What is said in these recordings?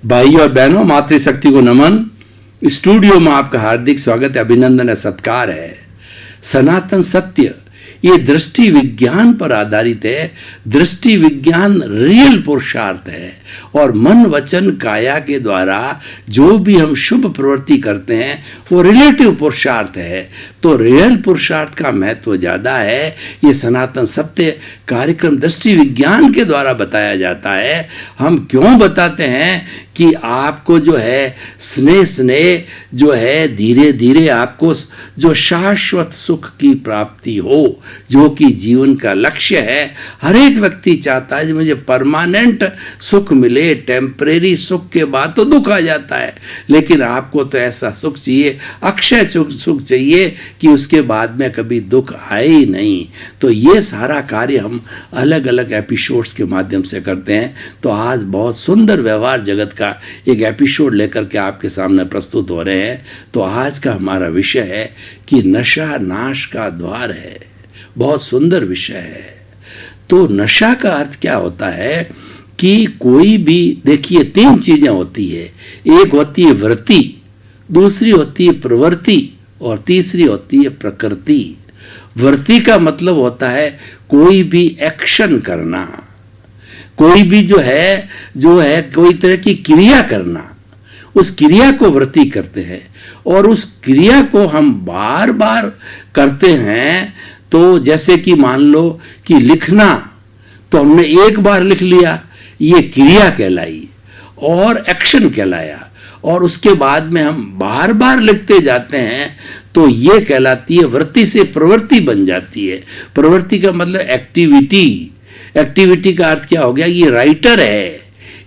भाई और बहनों, मातृशक्ति को नमन। स्टूडियो में आपका हार्दिक स्वागत है, अभिनंदन है, सत्कार है। सनातन सत्य ये दृष्टि विज्ञान पर आधारित है। दृष्टि विज्ञान रियल पुरुषार्थ है और मन वचन काया के द्वारा जो भी हम शुभ प्रवृत्ति करते हैं वो रिलेटिव पुरुषार्थ है। तो रियल पुरुषार्थ का महत्व ज़्यादा है। ये सनातन सत्य कार्यक्रम दृष्टि विज्ञान के द्वारा बताया जाता है। हम क्यों बताते हैं कि आपको जो है स्नेह स्नेह जो है धीरे धीरे आपको जो शाश्वत सुख की प्राप्ति हो, जो कि जीवन का लक्ष्य है। हर एक व्यक्ति चाहता है कि मुझे परमानेंट सुख मिले। टेम्परेरी सुख के बाद तो दुख आ जाता है, लेकिन आपको तो ऐसा सुख चाहिए, अक्षय सुख चाहिए कि उसके बाद में कभी दुख आए ही नहीं। तो ये सारा कार्य हम अलग अलग एपिसोड्स के माध्यम से करते हैं। तो आज बहुत सुंदर व्यवहार जगत का एक एपिसोड लेकर के आपके सामने प्रस्तुत हो रहे हैं। तो आज का हमारा विषय है कि नशा नाश का द्वार है। बहुत सुंदर विषय है। तो नशा का अर्थ क्या होता है कि कोई भी, देखिए, तीन चीजें होती है। एक होती है वृत्ति, दूसरी होती है प्रवृत्ति और तीसरी होती है प्रकृति। वृत्ति का मतलब होता है कोई भी एक्शन करना, कोई भी जो है कोई तरह की क्रिया करना, उस क्रिया को वृत्ति करते हैं। और उस क्रिया को हम बार बार करते हैं। तो जैसे कि मान लो कि लिखना, तो हमने एक बार लिख लिया, ये क्रिया कहलाई और एक्शन कहलाया। और उसके बाद में हम बार बार लिखते जाते हैं तो ये कहलाती है वृत्ति से प्रवृत्ति बन जाती है। प्रवृत्ति का मतलब एक्टिविटी। एक्टिविटी का अर्थ क्या हो गया? ये राइटर है,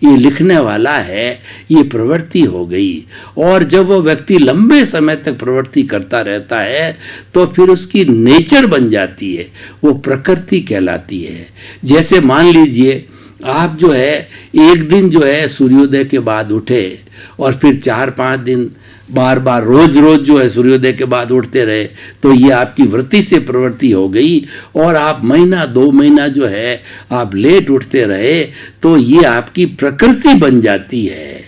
ये लिखने वाला है, ये प्रवृत्ति हो गई। और जब वो व्यक्ति लंबे समय तक प्रवृत्ति करता रहता है तो फिर उसकी नेचर बन जाती है, वो प्रकृति कहलाती है। जैसे मान लीजिए आप जो है एक दिन जो है सूर्योदय के बाद उठे और फिर 4-5 दिन बार बार रोज रोज जो है सूर्योदय के बाद उठते रहे, तो ये आपकी वृत्ति से प्रवृत्ति हो गई। और आप महीना 2 महीना जो है आप लेट उठते रहे तो ये आपकी प्रकृति बन जाती है।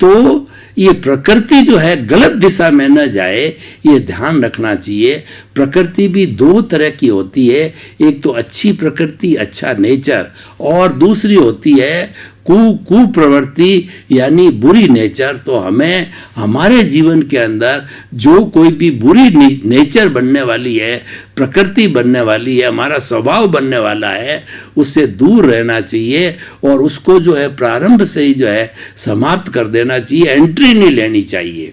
तो ये प्रकृति जो है गलत दिशा में न जाए, ये ध्यान रखना चाहिए। प्रकृति भी 2 तरह की होती है। एक तो अच्छी प्रकृति, अच्छा नेचर, और दूसरी होती है कुप्रवृत्ति यानी बुरी नेचर। तो हमें हमारे जीवन के अंदर जो कोई भी बुरी नेचर बनने वाली है, प्रकृति बनने वाली है, हमारा स्वभाव बनने वाला है, उससे दूर रहना चाहिए और उसको जो है प्रारंभ से ही जो है समाप्त कर देना चाहिए, एंट्री नहीं लेनी चाहिए।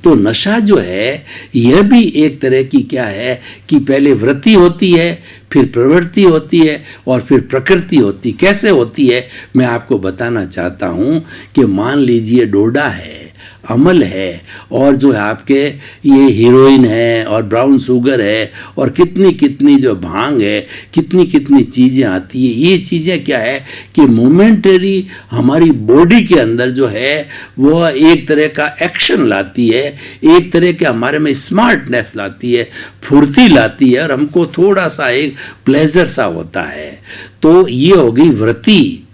तो नशा जो है यह भी एक तरह की क्या है कि पहले वृत्ति होती है, फिर प्रवृत्ति होती है और फिर प्रकृति होती। कैसे होती है मैं आपको बताना चाहता हूँ कि मान लीजिए डोडा है, अमल है, और जो है आपके ये हीरोइन है और ब्राउन शुगर है और कितनी कितनी जो भांग है, कितनी कितनी चीज़ें आती है। ये चीज़ें क्या है कि मोमेंटरी हमारी बॉडी के अंदर जो है वो एक तरह का एक्शन लाती है, एक तरह के हमारे में स्मार्टनेस लाती है, फुर्ती लाती है और हमको थोड़ा सा एक प्लेजर सा होता है। तो ये हो गई वृत्ति।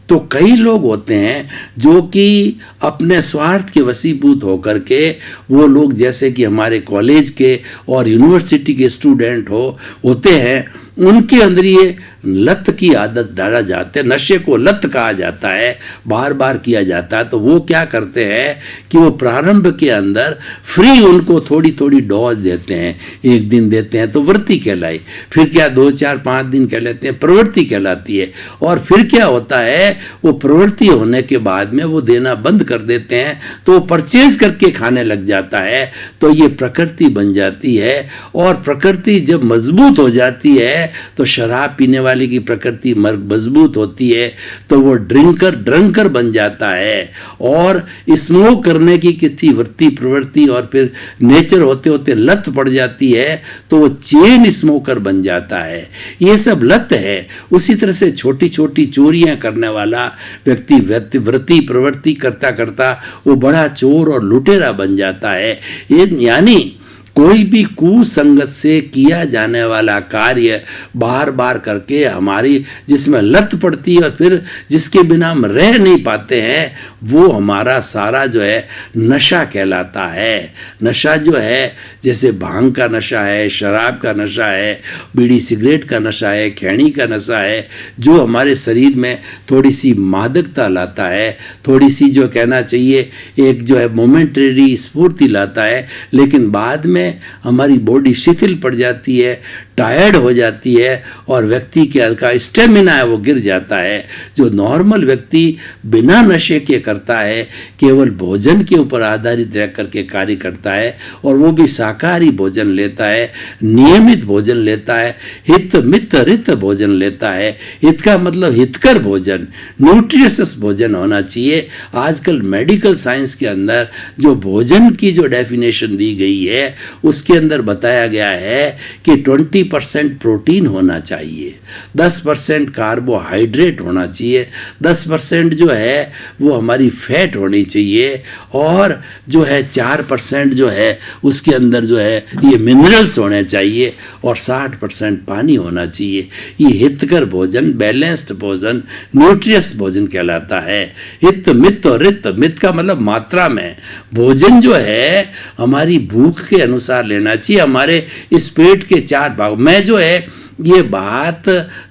तो कई लोग होते हैं जो कि अपने स्वार्थ के वशीभूत होकर के, वो लोग जैसे कि हमारे कॉलेज के और यूनिवर्सिटी के स्टूडेंट होते हैं, उनके अंदर ये लत की आदत डाला जाता है। नशे को लत कहा जाता है, बार बार किया जाता है। तो वो क्या करते हैं कि वो प्रारंभ के अंदर फ्री उनको थोड़ी थोड़ी डोज देते हैं, एक दिन देते हैं तो वृत्ति कहलाई, फिर क्या 2-4-5 दिन कह लेते हैं, प्रवृत्ति कहलाती है। और फिर क्या होता है, वो प्रवृत्ति होने के बाद में वो देना बंद कर देते हैं तो वो परचेज करके खाने लग जाता है। तो ये प्रकृति बन जाती है। और प्रकृति जब मजबूत हो जाती है तो शराब पीने वाले की प्रकृति मजबूत होती है तो वो ड्रंकर बन जाता है। और स्मोक करने की कितनी वृत्ति प्रवृत्ति और फिर नेचर होते होते लत पड़ जाती है तो वो चेन स्मोकर बन जाता है। ये सब लत है। उसी तरह से छोटी छोटी चोरियां करने वाला व्यक्ति वृत्ति प्रवृत्ति करता करता वो बड़ा चोर और लुटेरा बन जाता है। यानी कोई भी कुसंगत से किया जाने वाला कार्य बार बार करके हमारी जिसमें लत पड़ती है और फिर जिसके बिना हम रह नहीं पाते हैं, वो हमारा सारा जो है नशा कहलाता है। नशा जो है जैसे भांग का नशा है, शराब का नशा है, बीड़ी सिगरेट का नशा है, खैनी का नशा है, जो हमारे शरीर में थोड़ी सी मादकता लाता है, थोड़ी सी जो कहना चाहिए एक जो है मोमेंटरी स्फूर्ति लाता है, लेकिन बाद में हमारी बॉडी शिथिल पड़ जाती है, टायर्ड हो जाती है और व्यक्ति के का स्टेमिना है वो गिर जाता है। जो नॉर्मल व्यक्ति बिना नशे के करता है, केवल भोजन के ऊपर आधारित रह करके कार्य करता है और वो भी शाकाहारी भोजन लेता है, नियमित भोजन लेता है, हित मित रित भोजन लेता है। हित का मतलब हितकर भोजन, न्यूट्रिशियस भोजन होना चाहिए। आजकल मेडिकल साइंस के अंदर जो भोजन की जो डेफिनेशन दी गई है उसके अंदर बताया गया है कि 20% प्रोटीन होना चाहिए, 10% कार्बोहाइड्रेट होना चाहिए, 10% जो है वो हमारी फैट होनी चाहिए और जो है 4% जो है उसके अंदर जो है ये मिनरल्स होने चाहिए और 60% पानी होना चाहिए। ये हितकर भोजन, बैलेंस्ड भोजन, न्यूट्रियस भोजन कहलाता है। हित मित और रित, मित का मतलब मात्रा में, भोजन जो है हमारी भूख के अनुसार लेना चाहिए, हमारे इस पेट के 4 भाग। मैं जो है ये बात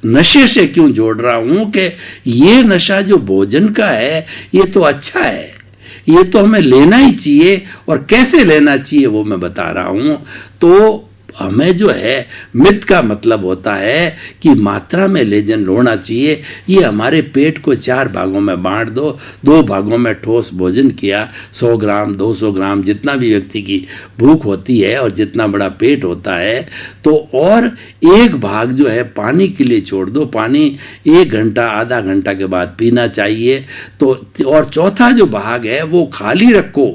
नशे से क्यों जोड़ रहा हूं कि ये नशा जो भोजन का है ये तो अच्छा है, ये तो हमें लेना ही चाहिए और कैसे लेना चाहिए वो मैं बता रहा हूं। तो हमें जो है मित का मतलब होता है कि मात्रा में लेजन होना चाहिए। ये हमारे पेट को 4 भागों में बांट दो, 2 भागों में ठोस भोजन किया, 100 ग्राम 200 ग्राम जितना भी व्यक्ति की भूख होती है और जितना बड़ा पेट होता है, तो और 1 भाग जो है पानी के लिए छोड़ दो। पानी 1 घंटा आधा घंटा के बाद पीना चाहिए। तो और चौथा जो भाग है वो खाली रखो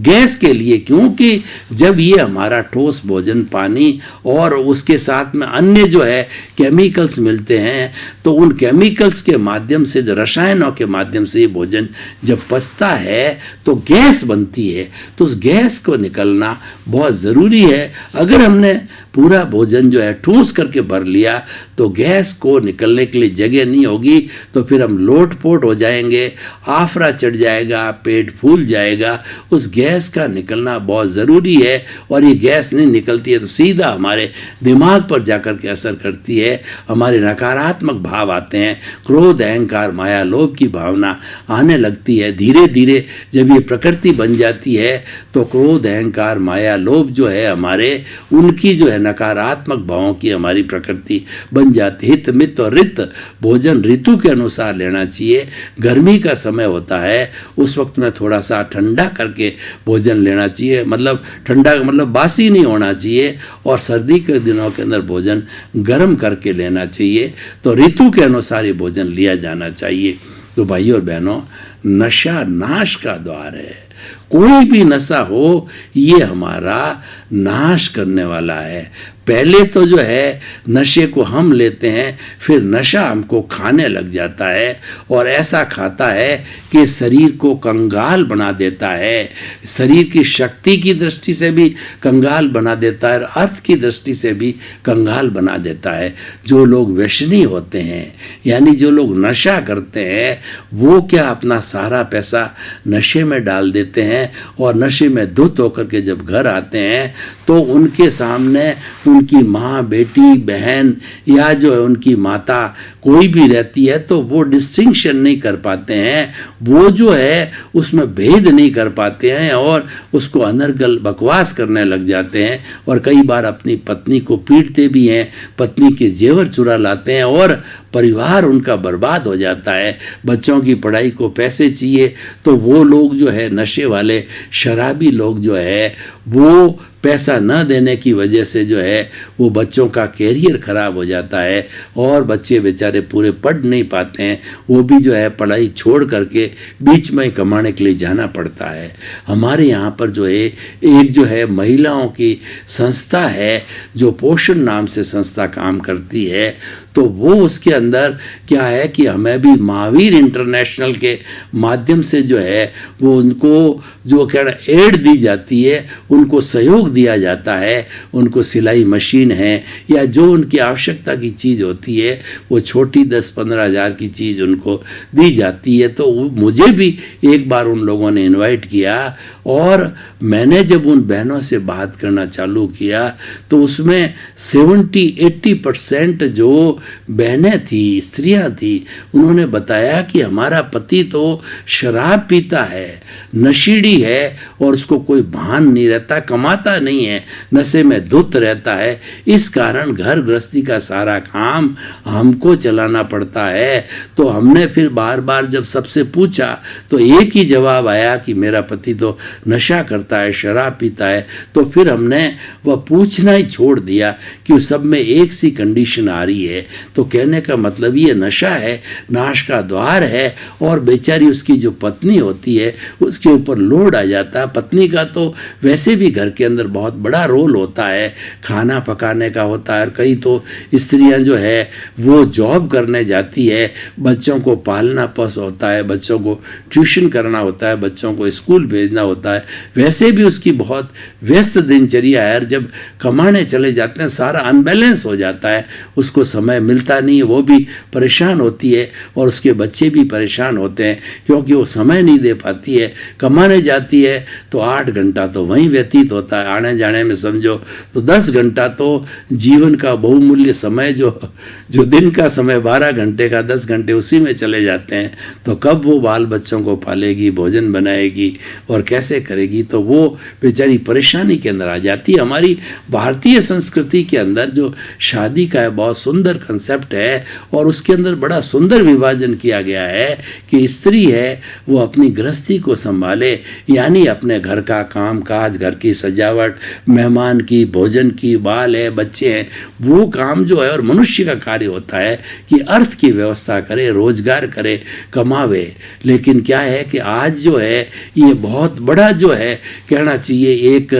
गैस के लिए, क्योंकि जब ये हमारा ठोस भोजन पानी और उसके साथ में अन्य जो है केमिकल्स मिलते हैं, तो उन केमिकल्स के माध्यम से, जो रसायनों के माध्यम से ये भोजन जब पचता है तो गैस बनती है। तो उस गैस को निकलना बहुत ज़रूरी है। अगर हमने पूरा भोजन जो है ठूस करके भर लिया तो गैस को निकलने के लिए जगह नहीं होगी, तो फिर हम लोटपोट हो जाएंगे, आफरा चढ़ जाएगा, पेट फूल जाएगा। उस गैस का निकलना बहुत ज़रूरी है और ये गैस नहीं निकलती है तो सीधा हमारे दिमाग पर जाकर के असर करती है। हमारे नकारात्मक भाव आते हैं, क्रोध अहंकार माया लोभ की भावना आने लगती है। धीरे धीरे जब ये प्रकृति बन जाती है तो क्रोध अहंकार माया लोभ जो है हमारे, उनकी जो है नकारात्मक भावों की हमारी प्रकृति बन जाती है। हित मित और रित भोजन ऋतु के अनुसार लेना चाहिए। गर्मी का समय होता है उस वक्त में थोड़ा सा ठंडा करके भोजन लेना चाहिए, मतलब ठंडा का मतलब बासी नहीं होना चाहिए, और सर्दी के दिनों के अंदर भोजन गर्म करके लेना चाहिए। तो ऋतु के अनुसार ये भोजन लिया जाना चाहिए। तो भाइयों और बहनों, नशा नाश का द्वार है। कोई भी नशा हो ये हमारा नाश करने वाला है। पहले तो जो है नशे को हम लेते हैं, फिर नशा हमको खाने लग जाता है और ऐसा खाता है कि शरीर को कंगाल बना देता है, शरीर की शक्ति की दृष्टि से भी कंगाल बना देता है और अर्थ की दृष्टि से भी कंगाल बना देता है। जो लोग व्यसनी होते हैं, यानी जो लोग नशा करते हैं, वो क्या अपना सारा पैसा नशे में डाल देते हैं और नशे में धुत होकर के जब घर आते हैं तो उनके सामने उनकी माँ, बेटी, बहन या जो है उनकी माता कोई भी रहती है तो वो डिस्टिंक्शन नहीं कर पाते हैं, वो जो है उसमें भेद नहीं कर पाते हैं और उसको अनर्गल बकवास करने लग जाते हैं और कई बार अपनी पत्नी को पीटते भी हैं, पत्नी के जेवर चुरा लाते हैं और परिवार उनका बर्बाद हो जाता है। बच्चों की पढ़ाई को पैसे चाहिए तो वो लोग जो है नशे वाले शराबी लोग जो है वो पैसा न देने की वजह से जो है वो बच्चों का कैरियर ख़राब हो जाता है और बच्चे बेचारे पूरे पढ़ नहीं पाते हैं, वो भी जो है पढ़ाई छोड़ करके बीच में कमाने के लिए जाना पड़ता है। हमारे यहाँ पर जो है एक जो है महिलाओं की संस्था है जो पोषण नाम से संस्था काम करती है, तो तो वो उसके अंदर क्या है कि हमें भी महावीर इंटरनेशनल के माध्यम से जो है वो उनको जो कह रहे एड दी जाती है, उनको सहयोग दिया जाता है, उनको सिलाई मशीन है या जो उनकी आवश्यकता की चीज़ होती है वो छोटी 10-15 हज़ार की चीज़ उनको दी जाती है। तो मुझे भी एक बार उन लोगों ने इनवाइट किया और मैंने जब उन बहनों से बात करना चालू किया तो उसमें 70-80% जो बहनें थी, स्त्रियां थी, उन्होंने बताया कि हमारा पति तो शराब पीता है, नशीड़ी है और उसको कोई भान नहीं रहता, कमाता नहीं है, नशे में धुत रहता है, इस कारण घर गृहस्थी का सारा काम हमको चलाना पड़ता है। तो हमने फिर बार बार जब सबसे पूछा तो एक ही जवाब आया कि मेरा पति तो नशा करता है, शराब पीता है। तो फिर हमने वह पूछना ही छोड़ दिया कि उस सब में एक सी कंडीशन आ रही है। तो कहने का मतलब ये नशा है, नाश का द्वार है और बेचारी उसकी जो पत्नी होती है उसके ऊपर लोड आ जाता है। पत्नी का तो वैसे भी घर के अंदर बहुत बड़ा रोल होता है, खाना पकाने का होता है। और कई तो स्त्रियां जो है वो जॉब करने जाती है, बच्चों को पालना पोस होता है, बच्चों को ट्यूशन करना होता है, बच्चों को स्कूल भेजना होता है। वैसे भी उसकी बहुत व्यस्त दिनचर्या है। जब कमाने चले जाते हैं सारा अनबैलेंस हो जाता है, उसको समय मिलता नहीं है, वो भी परेशान होती है और उसके बच्चे भी परेशान होते हैं क्योंकि वो समय नहीं दे पाती है। कमाने जाती है तो 8 घंटा तो वहीं व्यतीत होता है, आने जाने में समझो तो 10 घंटा तो जीवन का बहुमूल्य समय जो दिन का समय 12 घंटे का 10 घंटे उसी में चले जाते हैं। तो कब वो बाल बच्चों को पालेगी, भोजन बनाएगी और कैसे करेगी? तो वो बेचारी परेशानी के अंदर आ जाती है। हमारी भारतीय संस्कृति के अंदर जो शादी का है बहुत सुंदर कंसेप्ट है और उसके अंदर बड़ा सुंदर विभाजन किया गया है कि स्त्री है वो अपनी गृहस्थी को संभाले, यानी अपने घर का काम काज, घर की सजावट, मेहमान की, भोजन की, बाल है, बच्चे हैं, वो काम जो है। और मनुष्य का कार्य होता है कि अर्थ की व्यवस्था करे, रोजगार करे, कमावे। लेकिन क्या है कि आज जो है ये बहुत बड़ा जो है कहना चाहिए एक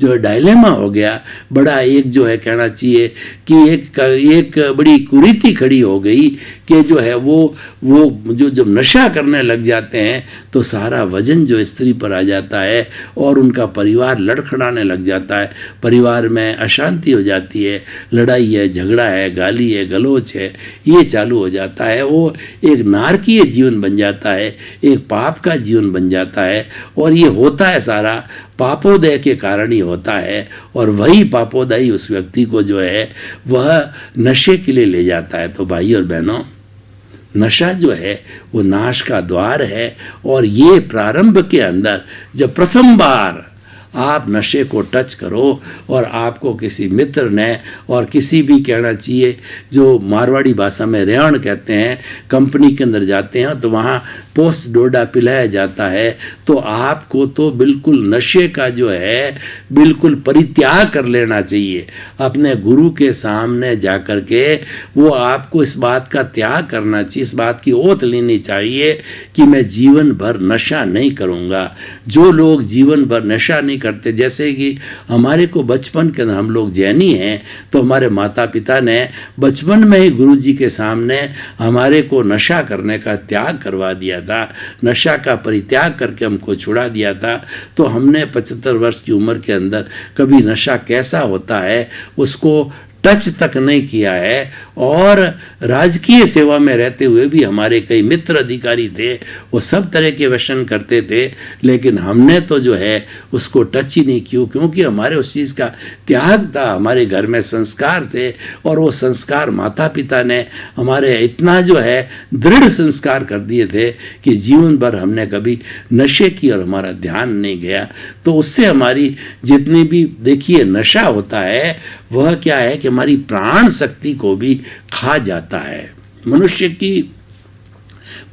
जो डायलेमा हो गया, बड़ा एक जो है कहना चाहिए कि एक बड़ी कुरीति खड़ी हो गई कि जो है वो जो जब नशा करने लग जाते हैं तो सारा वजन जो स्त्री पर आ जाता है और उनका परिवार लड़खड़ाने लग जाता है, परिवार में अशांति हो जाती है, लड़ाई है, झगड़ा है, गाली है, गलोच है, ये चालू हो जाता है। वो एक नारकीय जीवन बन जाता है, एक पाप का जीवन बन जाता है और ये होता है सारा पापोदय के कारण ही होता है। और वही पापोदय उस व्यक्ति को जो है वह नशे के लिए ले जाता है। तो भाई और बहनों, नशा जो है वो नाश का द्वार है और ये प्रारंभ के अंदर जब प्रथम बार आप नशे को टच करो और आपको किसी मित्र ने और किसी भी कहना चाहिए जो मारवाड़ी भाषा में रेवण कहते हैं, कंपनी के अंदर जाते हैं तो वहाँ पोस्ट डोडा पिलाया जाता है, तो आपको तो बिल्कुल नशे का जो है बिल्कुल परित्याग कर लेना चाहिए। अपने गुरु के सामने जा कर के वो आपको इस बात का त्याग करना चाहिए, इस बात की ओत लेनी चाहिए कि मैं जीवन भर नशा नहीं करूँगा। जो लोग जीवन भर नशा नहीं करते, जैसे कि हमारे को बचपन के अंदर, हम लोग जैनी हैं तो हमारे माता पिता ने बचपन में ही गुरु जी के सामने हमारे को नशा करने का त्याग करवा दिया था, नशा का परित्याग करके हमको छुड़ा दिया था। तो हमने 75 वर्ष की उम्र के अंदर कभी नशा कैसा होता है उसको टच तक नहीं किया है। और राजकीय सेवा में रहते हुए भी हमारे कई मित्र अधिकारी थे, वो सब तरह के व्यसन करते थे, लेकिन हमने तो जो है उसको टच ही नहीं किया क्योंकि हमारे उस चीज़ का त्याग था। हमारे घर में संस्कार थे और वो संस्कार माता पिता ने हमारे इतना जो है दृढ़ संस्कार कर दिए थे कि जीवन भर हमने कभी नशे की और हमारा ध्यान नहीं गया। तो उससे हमारी जितनी भी देखिए नशा होता है वह क्या है कि हमारी प्राण शक्ति को भी खा जाता है। मनुष्य की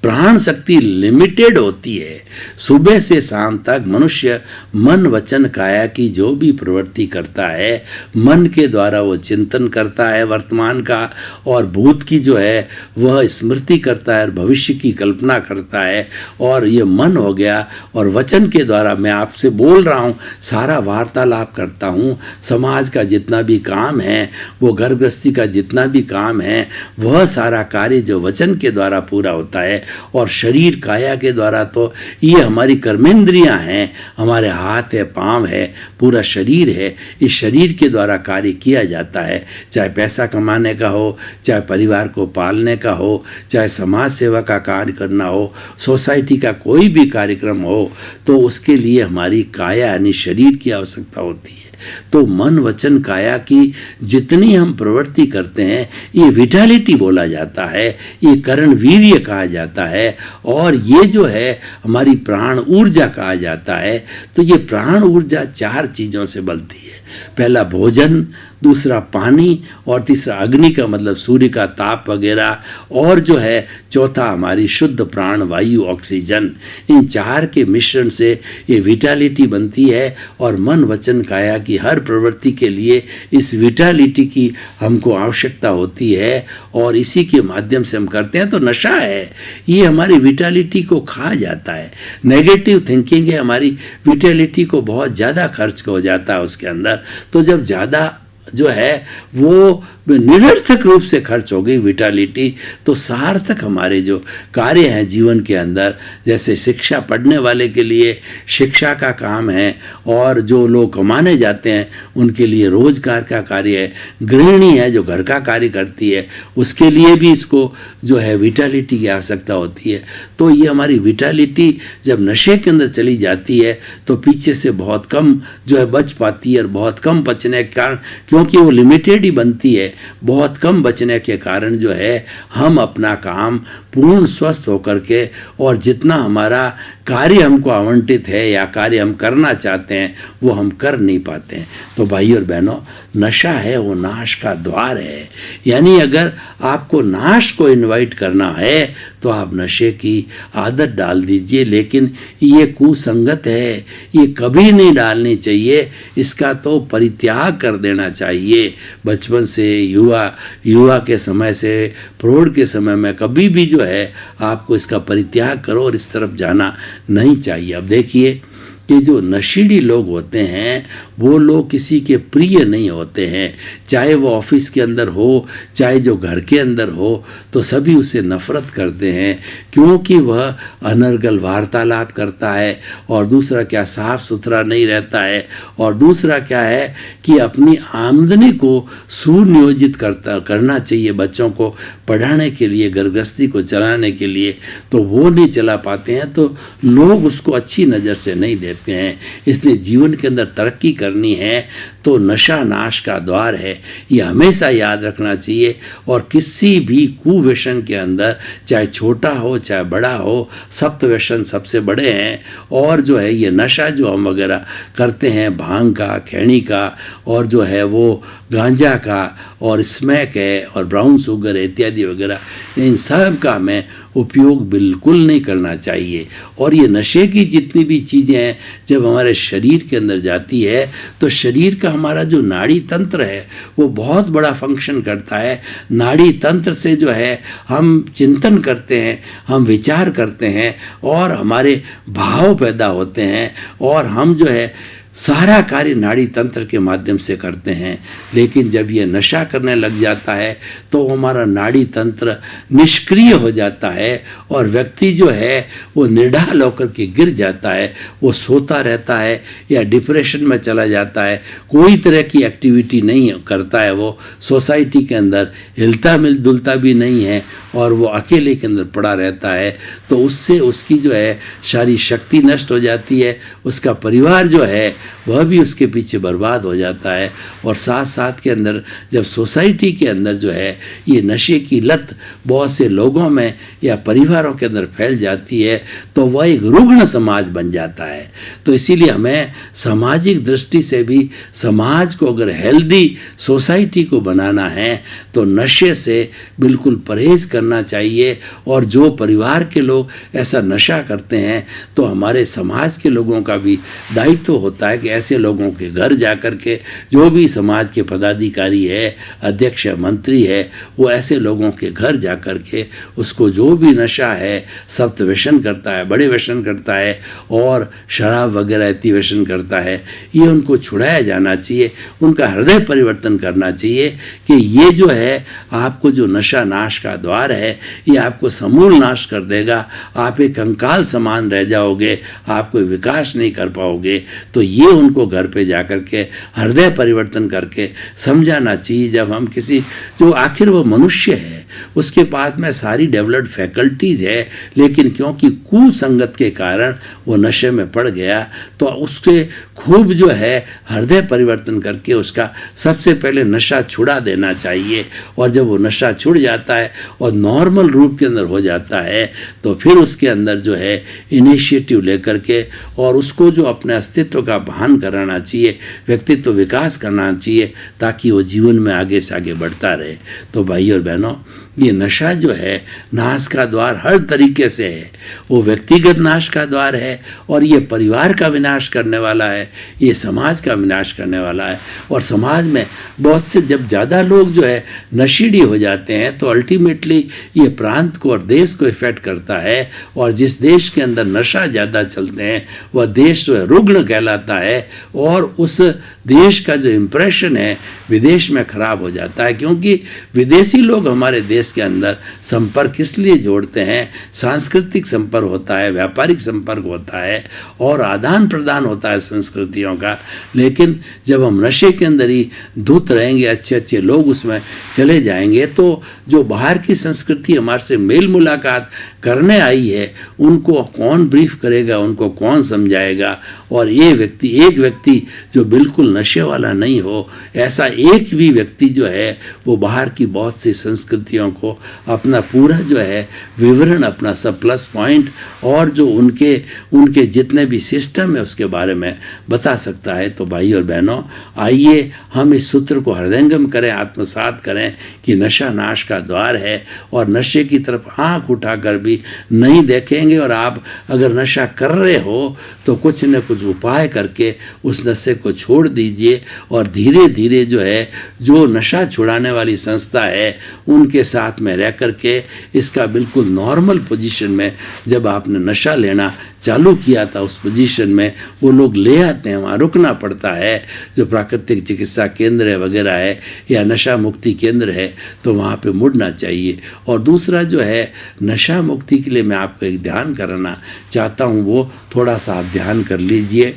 प्राण शक्ति लिमिटेड होती है। सुबह से शाम तक मनुष्य मन वचन काया की जो भी प्रवृत्ति करता है, मन के द्वारा वो चिंतन करता है वर्तमान का, और भूत की जो है वह स्मृति करता है और भविष्य की कल्पना करता है। और ये मन हो गया, और वचन के द्वारा मैं आपसे बोल रहा हूँ, सारा वार्तालाप करता हूँ, समाज का जितना भी काम है, वो घर गृहस्थी का जितना भी काम है, वह सारा कार्य जो वचन के द्वारा पूरा होता है। और शरीर काया के द्वारा तो ये हमारी कर्मेंद्रियां हैं, हमारे हाथ है, पांव है, पूरा शरीर है, इस शरीर के द्वारा कार्य किया जाता है। चाहे पैसा कमाने का हो, चाहे परिवार को पालने का हो, चाहे समाज सेवा का कार्य करना हो, सोसाइटी का कोई भी कार्यक्रम हो, तो उसके लिए हमारी काया यानी शरीर की आवश्यकता होती है। तो मन वचन काया की जितनी हम प्रवृत्ति करते हैं, ये विटालिटी बोला जाता है, ये करण वीर्य कहा जाता है, और ये जो है हमारी प्राण ऊर्जा कहा जाता है। तो ये प्राण ऊर्जा 4 चीज़ों से बनती है। पहला भोजन, दूसरा पानी, और तीसरा अग्नि का मतलब सूर्य का ताप वगैरह, और जो है चौथा हमारी शुद्ध प्राण वायु ऑक्सीजन। इन 4 के मिश्रण से ये विटालिटी बनती है। और मन वचन काया की हर प्रवृत्ति के लिए इस विटालिटी की हमको आवश्यकता होती है, और इसी के माध्यम से हम करते हैं। तो नशा है, ये हमारी विटालिटी को खा जाता है। नेगेटिव थिंकिंग है, हमारी विटालिटी को बहुत ज़्यादा खर्च हो जाता है उसके अंदर। तो जब ज़्यादा जो है वो निरर्थक रूप से खर्च हो गई विटालिटी, तो सार्थक हमारे जो कार्य हैं जीवन के अंदर, जैसे शिक्षा पढ़ने वाले के लिए शिक्षा का काम है, और जो लोग कमाने जाते हैं उनके लिए रोजगार का कार्य है, गृहिणी है जो घर का कार्य करती है उसके लिए भी इसको जो है विटालिटी की आवश्यकता होती है। तो ये हमारी विटालिटी जब नशे के अंदर चली जाती है तो पीछे से बहुत कम जो है बच पाती है, और बहुत कम बचने के कारण, क्योंकि वो लिमिटेड ही बनती है, बहुत कम बचने के कारण जो है हम अपना काम पूर्ण स्वस्थ होकर के, और जितना हमारा कार्य हमको आवंटित है या कार्य हम करना चाहते हैं वो हम कर नहीं पाते हैं। तो भाई और बहनों, नशा है वो नाश का द्वार है। यानी अगर आपको नाश को इनवाइट करना है तो आप नशे की आदत डाल दीजिए, लेकिन ये कुसंगत है, ये कभी नहीं डालनी चाहिए। इसका तो परित्याग कर देना चाहिए। बचपन से युवा के समय से प्रौढ़ के समय में कभी भी जो है आपको इसका परित्याग करो, और इस तरफ जाना नहीं चाहिए। अब देखिए कि जो नशीली लोग होते हैं वो लोग किसी के प्रिय नहीं होते हैं, चाहे वो ऑफिस के अंदर हो, चाहे जो घर के अंदर हो, तो सभी उसे नफरत करते हैं, क्योंकि वह अनर्गल वार्तालाप करता है, और दूसरा क्या साफ सुथरा नहीं रहता है, और दूसरा क्या है कि अपनी आमदनी को सुनियोजित करना चाहिए बच्चों को पढ़ाने के लिए, घर गृहस्थी को चलाने के लिए, तो वो नहीं चला पाते हैं, तो लोग उसको अच्छी नज़र से नहीं देते हैं। इसलिए जीवन के अंदर तरक्की करनी है तो नशा नाश का द्वार है, ये हमेशा याद रखना चाहिए। और किसी भी कुव्यसन के अंदर, चाहे छोटा हो चाहे बड़ा हो, सप्त व्यसन सबसे बड़े हैं। और जो है ये नशा जो हम वगैरह करते हैं, भांग का, खैनी का, और जो है वो गांजा का, और स्मैक है, और ब्राउन शुगर इत्यादि वगैरह, इन सब का हमें उपयोग बिल्कुल नहीं करना चाहिए। और ये नशे की जितनी भी चीज़ें हैं जब हमारे शरीर के अंदर जाती है तो शरीर का हमारा जो नाड़ी तंत्र है वो बहुत बड़ा फंक्शन करता है। नाड़ी तंत्र से जो है हम चिंतन करते हैं, हम विचार करते हैं, और हमारे भाव पैदा होते हैं, और हम जो है सारा कार्य नाड़ी तंत्र के माध्यम से करते हैं। लेकिन जब ये नशा करने लग जाता है तो हमारा नाड़ी तंत्र निष्क्रिय हो जाता है, और व्यक्ति जो है वो निर्ढाल होकर के गिर जाता है, वो सोता रहता है या डिप्रेशन में चला जाता है, कोई तरह की एक्टिविटी नहीं करता है, वो सोसाइटी के अंदर हिलता मिलजुलता भी नहीं है, और वो अकेले के अंदर पड़ा रहता है। तो उससे उसकी जो है सारी शक्ति नष्ट हो जाती है, उसका परिवार जो है वह भी उसके पीछे बर्बाद हो जाता है। और साथ साथ के अंदर जब सोसाइटी के अंदर जो है ये नशे की लत बहुत से लोगों में या परिवारों के अंदर फैल जाती है तो वह एक रुग्ण समाज बन जाता है। तो इसीलिए हमें सामाजिक दृष्टि से भी समाज को अगर हेल्दी सोसाइटी को बनाना है तो नशे से बिल्कुल परहेज करना चाहिए। और जो परिवार के लोग ऐसा नशा करते हैं तो हमारे समाज के लोगों का भी दायित्व होता है कि ऐसे लोगों के घर जाकर के जो भी समाज के पदाधिकारी है, अध्यक्ष है, मंत्री है, वो ऐसे लोगों के घर जाकर के उसको जो भी नशा है, सप्त व्यसन करता है, बड़े व्यसन करता है और शराब वगैरह अति व्यसन करता है, ये उनको छुड़ाया जाना चाहिए, उनका हृदय परिवर्तन करना चाहिए कि ये जो है आपको जो नशा नाश का द्वार है ये आपको समूल नाश कर देगा, आप एक कंकाल समान रह जाओगे, आप कोई विकास नहीं कर पाओगे। तो ये उनको घर पे जाकर के हृदय परिवर्तन करके समझाना चाहिए। जब हम किसी जो आखिर वो मनुष्य है उसके पास में सारी डेवलप्ड फैकल्टीज है लेकिन क्योंकि कुसंगत के कारण वो नशे में पड़ गया तो उसके खूब जो है हृदय परिवर्तन करके उसका सबसे पहले नशा छुड़ा देना चाहिए। और जब वो नशा छुड़ जाता है और नॉर्मल रूप के अंदर हो जाता है तो फिर उसके अंदर जो है इनिशिएटिव लेकर के और उसको जो अपने अस्तित्व का भान कराना चाहिए, व्यक्तित्व विकास करना चाहिए ताकि वो जीवन में आगे से आगे बढ़ता रहे। तो भाई और बहनों, ये नशा जो है नाश का द्वार हर तरीके से है। वो व्यक्तिगत नाश का द्वार है और ये परिवार का विनाश करने वाला है, ये समाज का विनाश करने वाला है। और समाज में बहुत से जब ज़्यादा लोग जो है नशीली हो जाते हैं तो अल्टीमेटली ये प्रांत को और देश को इफेक्ट करता है। और जिस देश के अंदर नशा ज़्यादा चलते हैं वह देश जो है रुग्ण कहलाता है और उस देश का जो इम्प्रेशन है विदेश में खराब हो जाता है। क्योंकि विदेशी लोग हमारे देश के अंदर संपर्क इसलिए जोड़ते हैं, सांस्कृतिक संपर्क होता है, व्यापारिक संपर्क होता है और आदान प्रदान होता है संस्कृतियों का। लेकिन जब हम नशे के अंदर ही धुत रहेंगे, अच्छे अच्छे लोग उसमें चले जाएंगे तो जो बाहर की संस्कृति हमारे से मेल मुलाकात करने आई है उनको कौन ब्रीफ करेगा, उनको कौन समझाएगा। और ये व्यक्ति, एक व्यक्ति जो बिल्कुल नशे वाला नहीं हो, ऐसा एक भी व्यक्ति जो है वो बाहर की बहुत सी संस्कृतियों को अपना पूरा जो है विवरण, अपना सब प्लस पॉइंट और जो उनके जितने भी सिस्टम है उसके बारे में बता सकता है। तो भाई और बहनों, आइए हम इस सूत्र को हृदयंगम करें, आत्मसात करें कि नशा नाश का द्वार है और नशे की तरफ आंख उठाकर भी नहीं देखेंगे। और आप अगर नशा कर रहे हो तो कुछ न कुछ उपाय करके उस नशे को छोड़ दीजिए और धीरे धीरे जो है जो नशा छुड़ाने वाली संस्था है उनके साथ में रह करके इसका बिल्कुल नॉर्मल पोजीशन में जब आपने नशा लेना चालू किया था उस पोजीशन में वो लोग ले आते हैं। वहाँ रुकना पड़ता है, जो प्राकृतिक चिकित्सा केंद्र है वगैरह है या नशा मुक्ति केंद्र है तो वहाँ पे मुड़ना चाहिए। और दूसरा जो है नशा मुक्ति के लिए मैं आपको एक ध्यान कराना चाहता हूँ, वो थोड़ा सा आप ध्यान कर लीजिए।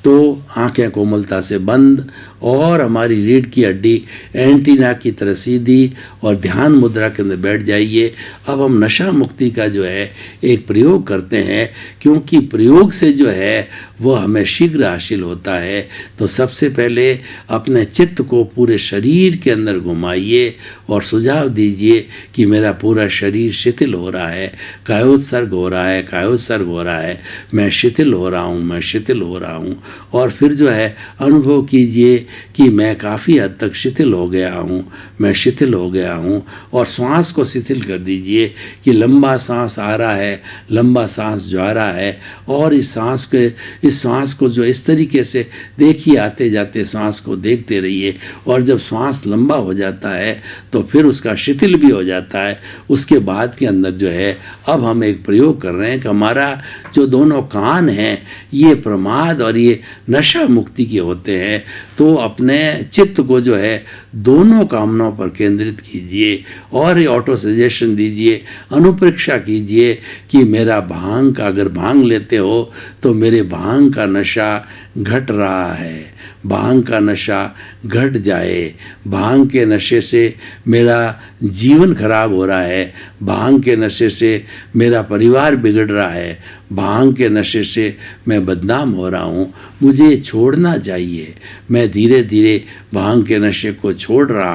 तो आंखें कोमलता से बंद और हमारी रीढ़ की हड्डी एंटीना की तरह सीधी और ध्यान मुद्रा के अंदर बैठ जाइए। अब हम नशा मुक्ति का जो है एक प्रयोग करते हैं क्योंकि प्रयोग से जो है वो हमें शीघ्र हासिल होता है। तो सबसे पहले अपने चित्त को पूरे शरीर के अंदर घुमाइए और सुझाव दीजिए कि मेरा पूरा शरीर शिथिल हो रहा है, कायोत्सर्ग हो रहा है, कायोत्सर्ग हो रहा है, मैं शिथिल हो रहा हूँ, मैं शिथिल हो रहा हूँ। और फिर जो है अनुभव कीजिए कि मैं काफ़ी हद तक शिथिल हो गया हूँ, मैं शिथिल हो गया हूँ। और श्वास को शिथिल कर दीजिए कि लंबा सांस आ रहा है, लंबा सांस जा रहा है। और इस सांस को जो इस तरीके से देखिए, आते जाते सांस को देखते रहिए। और जब सांस लंबा हो जाता है तो फिर उसका शिथिल भी हो जाता है। उसके बाद के अंदर जो है अब हम एक प्रयोग कर रहे हैं कि हमारा जो दोनों कान हैं ये प्रमाद और ये नशा मुक्ति के होते हैं। तो अपने चित्त को जो है दोनों कामनाओं पर केंद्रित कीजिए और ये ऑटो सजेशन दीजिए, अनुप्रेक्षा कीजिए कि मेरा भांग का, अगर भांग लेते हो तो मेरे भांग का नशा घट रहा है, भांग का नशा घट जाए, भांग के नशे से मेरा जीवन खराब हो रहा है, भांग के नशे से मेरा परिवार बिगड़ रहा है, भांग के नशे से मैं बदनाम हो रहा हूँ, मुझे छोड़ना चाहिए। मैं धीरे धीरे भांग के नशे को छोड़ रहा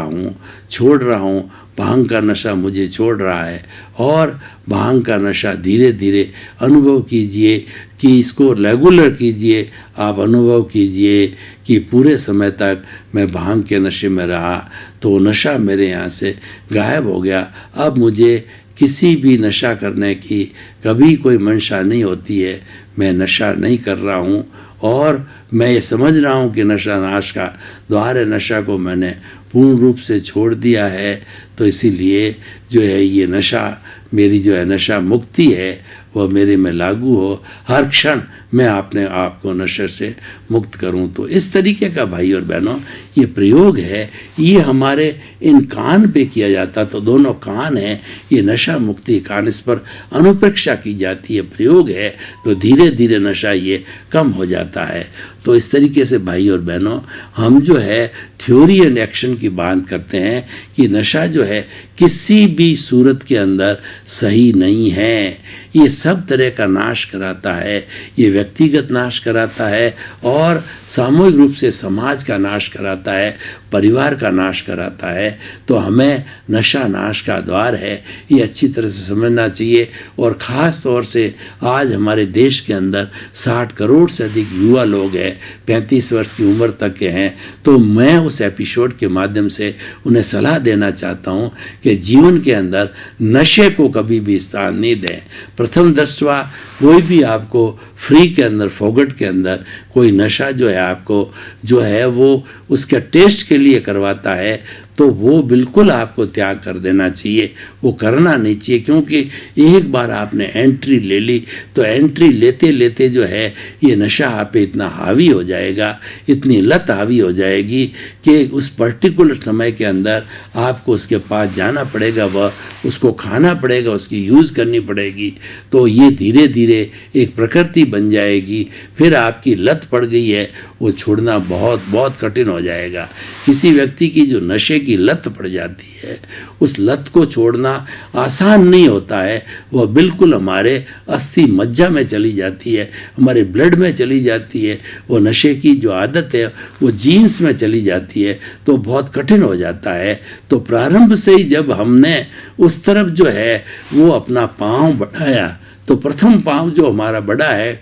हूँ, भांग का नशा मुझे छोड़ रहा है। और भांग का नशा धीरे धीरे अनुभव कीजिए कि इसको रेगुलर कीजिए, आप अनुभव कीजिए कि पूरे समय तक मैं भांग के नशे में रहा तो नशा मेरे यहाँ से गायब हो गया। अब मुझे किसी भी नशा करने की कभी कोई मंशा नहीं होती है, मैं नशा नहीं कर रहा हूँ और मैं ये समझ रहा हूँ कि नशा नाश का द्वार है, नशा को मैंने पूर्ण रूप से छोड़ दिया है। तो इसीलिए जो है ये नशा मेरी जो है नशा मुक्ति है वह मेरे में लागू हो, हर क्षण मैं अपने आप को नशे से मुक्त करूं। तो इस तरीके का भाई और बहनों ये प्रयोग है, ये हमारे इन कान पे किया जाता, तो दोनों कान हैं, ये नशा मुक्ति कान, इस पर अनुप्रेक्षा की जाती है, प्रयोग है, तो धीरे धीरे नशा ये कम हो जाता है। तो इस तरीके से भाई और बहनों हम जो है थ्योरी एंड एक्शन की बात करते हैं कि नशा जो है किसी भी सूरत के अंदर सही नहीं है, ये सब तरह का नाश कराता है, ये व्यक्तिगत नाश कराता है और सामूहिक रूप से समाज का नाश कराता है, परिवार का नाश कराता है। तो हमें नशा नाश का द्वार है, ये अच्छी तरह से समझना चाहिए। और ख़ास तौर से आज हमारे देश के अंदर 60 करोड़ से अधिक युवा लोग हैं, 35 वर्ष की उम्र तक के हैं। तो मैं उस एपिसोड के माध्यम से उन्हें सलाह देना चाहता हूँ कि जीवन के अंदर नशे को कभी भी स्थान नहीं दें। प्रथम दृष्टया कोई भी आपको फ्री के अंदर, फोगट के अंदर कोई नशा जो है आपको जो है वो उसके टेस्ट के लिए करवाता है, तो वो बिल्कुल आपको त्याग कर देना चाहिए, वो करना नहीं चाहिए। क्योंकि एक बार आपने एंट्री ले ली तो एंट्री लेते लेते जो है ये नशा आप पे इतना हावी हो जाएगा, इतनी लत हावी हो जाएगी कि उस पर्टिकुलर समय के अंदर आपको उसके पास जाना पड़ेगा, वह उसको खाना पड़ेगा, उसकी यूज़ करनी पड़ेगी। तो ये धीरे धीरे एक प्रकृति बन जाएगी, फिर आपकी लत पड़ गई है, वो छोड़ना बहुत बहुत कठिन हो जाएगा। किसी व्यक्ति की जो नशे की लत पड़ जाती है, उस लत को छोड़ना आसान नहीं होता है, वह बिल्कुल हमारे अस्थि मज्जा में चली जाती है, हमारे ब्लड में चली जाती है, वो नशे की जो आदत है वो जीन्स में चली जाती है, तो बहुत कठिन हो जाता है। तो प्रारंभ से ही जब हमने उस तरफ जो है वो अपना पाँव बढ़ाया, तो प्रथम पाँव जो हमारा बढ़ा है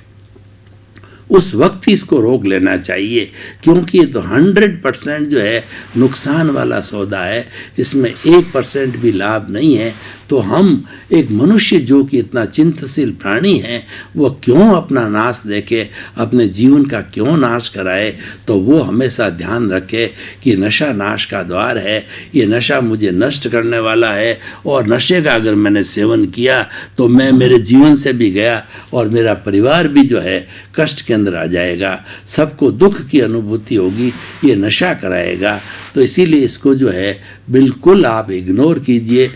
उस वक्त ही इसको रोक लेना चाहिए, क्योंकि ये तो 100% जो है नुकसान वाला सौदा है, इसमें 1% भी लाभ नहीं है। तो हम एक मनुष्य जो कि इतना चिंतनशील प्राणी है, वो क्यों अपना नाश देखे, अपने जीवन का क्यों नाश कराए। तो वो हमेशा ध्यान रखे कि नशा नाश का द्वार है, ये नशा मुझे नष्ट करने वाला है, और नशे का अगर मैंने सेवन किया तो मैं मेरे जीवन से भी गया और मेरा परिवार भी जो है कष्ट के अंदर आ जाएगा, सबको दुख की अनुभूति होगी, ये नशा कराएगा। तो इसीलिए इसको जो है बिल्कुल आप इग्नोर कीजिए।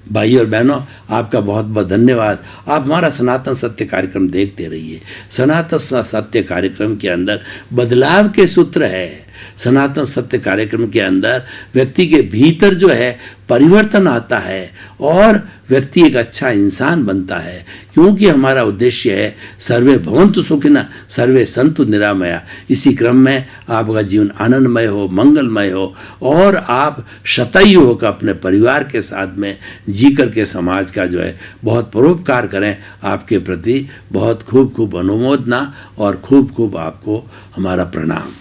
भाई और बहनों, आपका बहुत बहुत धन्यवाद। आप हमारा सनातन सत्य कार्यक्रम देखते रहिए। सनातन सत्य कार्यक्रम के अंदर बदलाव के सूत्र है। सनातन सत्य कार्यक्रम के अंदर व्यक्ति के भीतर जो है परिवर्तन आता है और व्यक्ति एक अच्छा इंसान बनता है, क्योंकि हमारा उद्देश्य है सर्वे भवन्तु सुखिनः सर्वे सन्तु निरामया। इसी क्रम में आपका जीवन आनंदमय हो, मंगलमय हो, और आप शतायु होकर अपने परिवार के साथ में जी करके समाज का जो है बहुत परोपकार करें। आपके प्रति बहुत खूब खूब अनुमोदना और खूब खूब आपको हमारा प्रणाम।